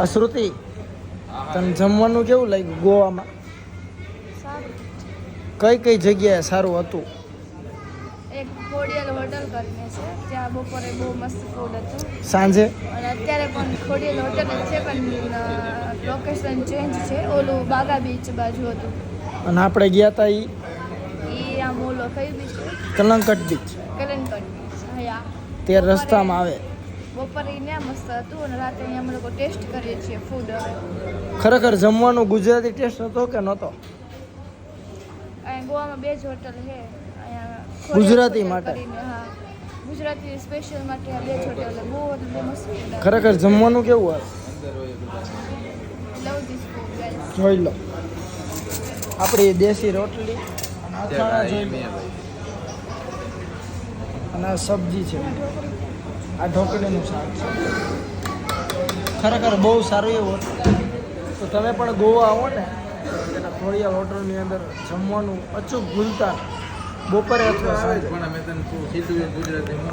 શ્રુતિ, તને જમવાનું કેવું લાગ્યું ગોવામાં? કઈ કઈ જગ્યાએ સારું હતું? એક ખોડિયાલ હોટલ કરીને છે, ત્યાં બપોરે બહુ મસ્ત ફૂડ હતું. સાંજે? અને અત્યારે પણ ખોડિયાલ હોટલ જ છે, પણ લોકેશન ચેન્જ છે. ઓલું બાગા બીચ બાજુ હતું. અને આપણે ગયા હતા એ આમ ઓલો કયું બીચ છે? કલંકટ બીચ. કલંકટ બીચ. હા, તે રસ્તામાં આવે. બપોરે ત્યાં મસ્ત હતું અને રાતે અહીંયા અમે લોકો ટેસ્ટ કરીએ છીએ ફૂડ. હવે ખરેખર જમવાનું ગુજરાતી ટેસ્ટ હતો કે નહોતો? અહીંયા ગોવામાં બે જ હોટલ છે. અહીંયા ગુજરાતી હોટલ માટે? કરીને, હા, ગુજરાતી સ્પેશિયલ માટે આ બે જ હોટલ બહુ મસ્ત food. ખરેખર જમવાનું કેવું હતું? લવ ધીસ ફૂડ ગાઈસ. જોઈ લો, આપણી દેશી રોટલી અને અથાણા જોઈ લો. અને આ સબ્જી છે, આ ઢોકળીનું શાક છે. ખરેખર બહુ સારું એવું હતું. તો તમે પણ ગોવા આવો ને, એના ખોડિયાલ હોટલની અંદર જમવાનું અચૂક ભૂલતા બપોરે અથવા સાંજે.